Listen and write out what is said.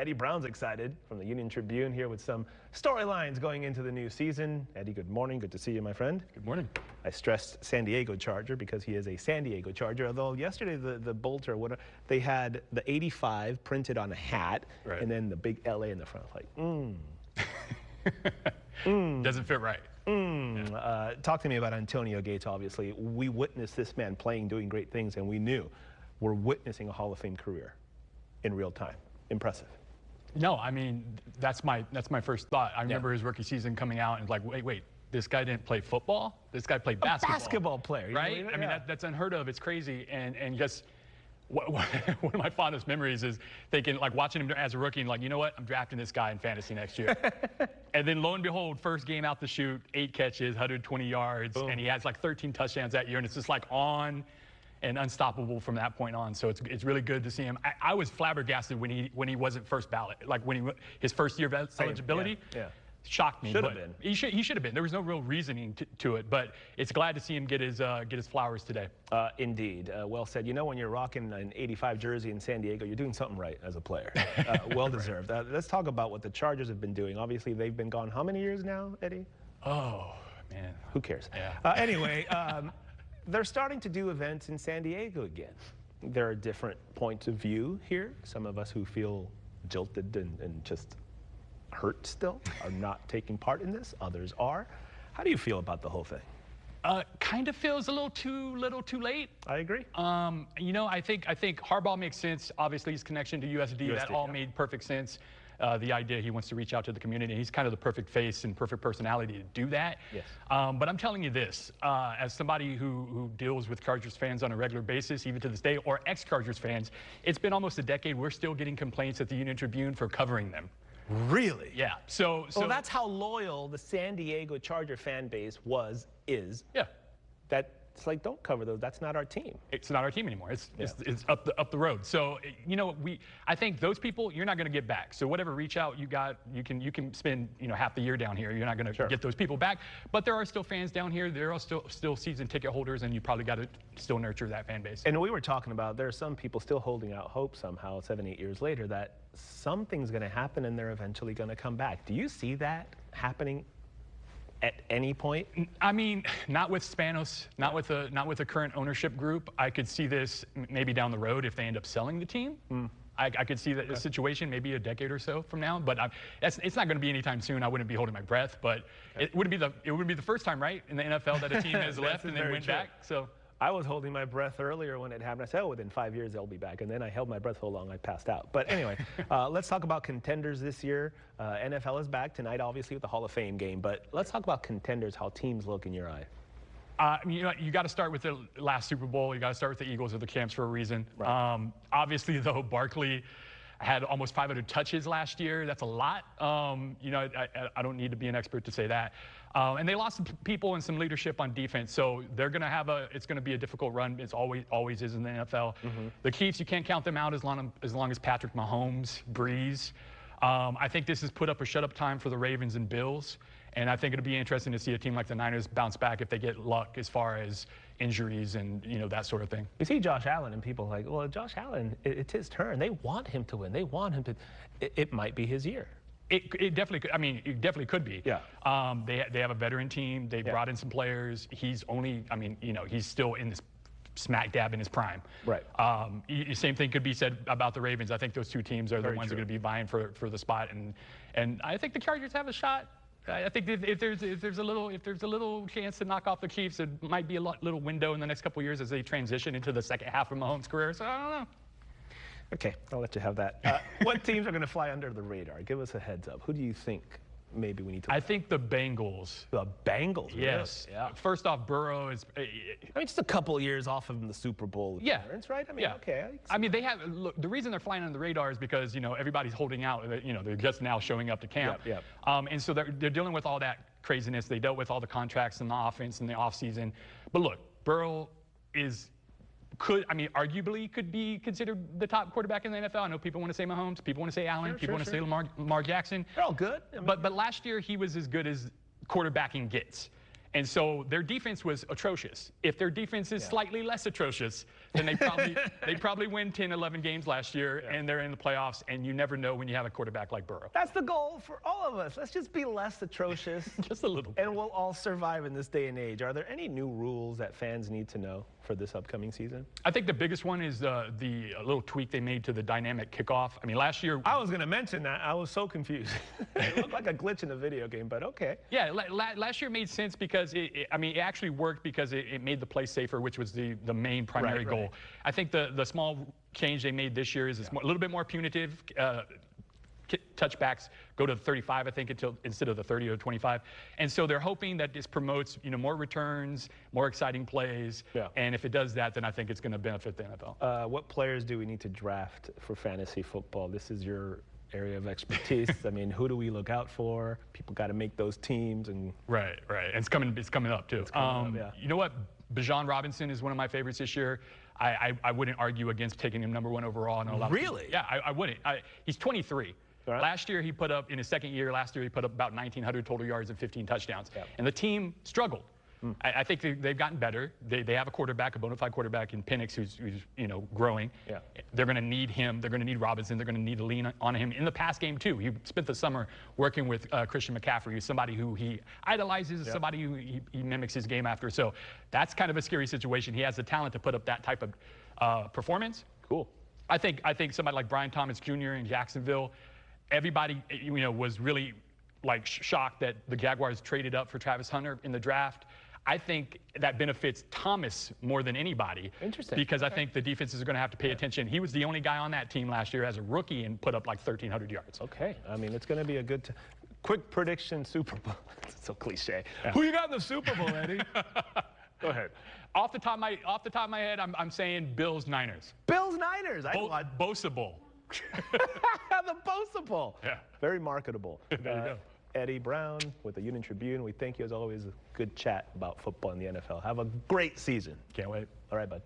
Eddie Brown's excited from the Union Tribune here with some storylines going into the new season. Eddie, good morning. Good to see you, my friend. Good morning. I stressed San Diego Charger because he is a San Diego Charger, although yesterday the Bolter, they had the 85 printed on a hat, right, and then the big LA in the front. Like, Doesn't fit right. Talk to me about Antonio Gates, obviously. We witnessed this man playing, doing great things, and we knew we're witnessing a Hall of Fame career in real time. Impressive. No, I mean, that's my first thought. I remember his rookie season coming out and like, wait, this guy didn't play football? This guy played basketball. A basketball player. Right? I mean, that's unheard of. It's crazy. And just one of my fondest memories is thinking, like, watching him as a rookie and like, you know what? I'm drafting this guy in fantasy next year. And then lo and behold, first game out the chute, 8 catches, 120 yards, Boom. and he has like 13 touchdowns that year. And it's just like on and unstoppable from that point on. So it's really good to see him. I was flabbergasted when he wasn't first ballot, like when his first year of eligibility. Yeah. Shocked me. Should have been. He should have been. There was no real reasoning to it, but it's glad to see him get his flowers today. Indeed. Well said. You know, when you're rocking an 85 jersey in San Diego, you're doing something right as a player. Well deserved. Let's talk about what the Chargers have been doing. Obviously, they've been gone how many years now, Eddie? Oh, man. Who cares? Yeah. Anyway, they're starting to do events in San Diego again. There are different points of view here. Some of us who feel jilted and just hurt still are not taking part in this. Others are. How do you feel about the whole thing? Kind of feels a little too late. I agree. You know, I think Harbaugh makes sense. Obviously, his connection to USD, that all made perfect sense. The idea he wants to reach out to the community. He's kind of the perfect face and perfect personality to do that. Yes. But I'm telling you this, as somebody who deals with Chargers fans on a regular basis, even to this day, or ex-Chargers fans, it's been almost a decade. We're still getting complaints at the Union Tribune for covering them. Really? Yeah. So that's how loyal the San Diego Charger fan base is. Yeah. That's like, don't cover those. That's not our team. It's not our team anymore. It's up the road. So you know, I think those people you're not going to get back. So whatever reach out you got, you can spend half the year down here. You're not going to get those people back. But there are still fans down here. There are still season ticket holders, and you probably got to still nurture that fan base. And we were talking about there are some people still holding out hope somehow 7-8 years later that something's going to happen and they're eventually going to come back. Do you see that happening at any point? I mean, not with Spanos, not with the current ownership group. I could see this maybe down the road if they end up selling the team. I could see that situation maybe a decade or so from now, but it's not going to be anytime soon. I wouldn't be holding my breath, but it wouldn't be the first time, right, in the NFL that a team has left and then went back. So. I was holding my breath earlier when it happened. I said, oh, within 5 years they'll be back. And then I held my breath so long I passed out. But anyway, let's talk about contenders this year. NFL is back tonight, obviously, with the Hall of Fame game. But let's talk about contenders, how teams look in your eye. You know, you got to start with the last Super Bowl. You got to start with the Eagles or the Camps for a reason. Right. Obviously, though, Barkley had almost 500 touches last year. That's a lot. You know, I don't need to be an expert to say that. And they lost some people and some leadership on defense, so they're going to have it's going to be a difficult run. It's always is in the NFL. The Chiefs, you can't count them out as long as Patrick Mahomes, Breeze. I think this has put up or shut up time for the Ravens and Bills, and I think it'll be interesting to see a team like the Niners bounce back if they get luck as far as injuries and that sort of thing. You see Josh Allen and people are like, well, Josh Allen, it's his turn. They want him to win. They want him to. It might be his year. It definitely could. I mean, it definitely could be. Yeah. They have a veteran team. They brought in some players. He's only. I mean, he's still in this smack dab in his prime. Right. Same thing could be said about the Ravens. I think those two teams are the ones that are going to be vying for the spot, and I think the Chargers have a shot. I think if there's a little chance to knock off the Chiefs, it might be a little window in the next couple of years as they transition into the second half of Mahomes' career. So I don't know. Okay, I'll let you have that. What teams are going to fly under the radar? Give us a heads up. Who do you think maybe we need to? I think the Bengals. The Bengals? Yes. Really? Yeah. First off, Burrow is. I mean, just a couple of years off of the Super Bowl appearance, right? I mean, okay. I mean, they have. Look, the reason they're flying under the radar is because everybody's holding out. They're just now showing up to camp. Yep. And so they're dealing with all that craziness. They dealt with all the contracts and the offense in the offseason. But look, Burrow arguably could be considered the top quarterback in the NFL. I know people want to say Mahomes, people want to say Allen, people want to say Lamar Jackson. They're all good. I mean, but last year he was as good as quarterbacking gets. And so their defense was atrocious. If their defense is slightly less atrocious, then they probably win 10, 11 games last year, and they're in the playoffs, and you never know when you have a quarterback like Burrow. That's the goal for all of us. Let's just be less atrocious. Just a little. And we'll all survive in this day and age. Are there any new rules that fans need to know for this upcoming season? I think the biggest one is the little tweak they made to the dynamic kickoff. I mean, last year. I was going to mention that. I was so confused. It looked like a glitch in a video game, but okay. Yeah, last year made sense because it actually worked because it made the play safer, which was the main primary goal. Right. I think the small change they made this year is a little bit more punitive. Touchbacks go to 35, I think, instead of the 30 or 25. And so they're hoping that this promotes, more returns, more exciting plays. Yeah. And if it does that, then I think it's going to benefit the NFL. What players do we need to draft for fantasy football? This is your area of expertise. I mean, who do we look out for? People got to make those teams. And Right. And it's coming up, too. Up, yeah. You know what? Bijan Robinson is one of my favorites this year. I wouldn't argue against taking him #1 overall. Really? Yeah, I wouldn't. He's 23. Right. Last year, he put up, in his second year, he put up about 1,900 total yards and 15 touchdowns. Yep. And the team struggled. I think they've gotten better. They have a quarterback, a bona fide quarterback in Penix who's growing. Yeah. They're going to need him. They're going to need Robinson. They're going to need to lean on him in the pass game, too. He spent the summer working with Christian McCaffrey, who's somebody who he idolizes, somebody who he mimics his game after. So that's kind of a scary situation. He has the talent to put up that type of performance. cool. I think somebody like Brian Thomas Jr. in Jacksonville, everybody was really shocked that the Jaguars traded up for Travis Hunter in the draft. I think that benefits Thomas more than anybody. Interesting. Because I think the defenses are going to have to pay attention. He was the only guy on that team last year as a rookie and put up 1,300 yards. Okay. I mean, it's going to be a good quick prediction Super Bowl. It's so cliche. Yeah. Who you got in the Super Bowl, Eddie? Go ahead. Off the top of my head, I'm saying Bills-Niners. Bills-Niners. Bosa Bowl. The Bosa Bowl. Yeah. Very marketable. There you go. Eddie Brown with the Union Tribune. We thank you, as always, a good chat about football in the NFL. Have a great season. Can't wait. All right, bud.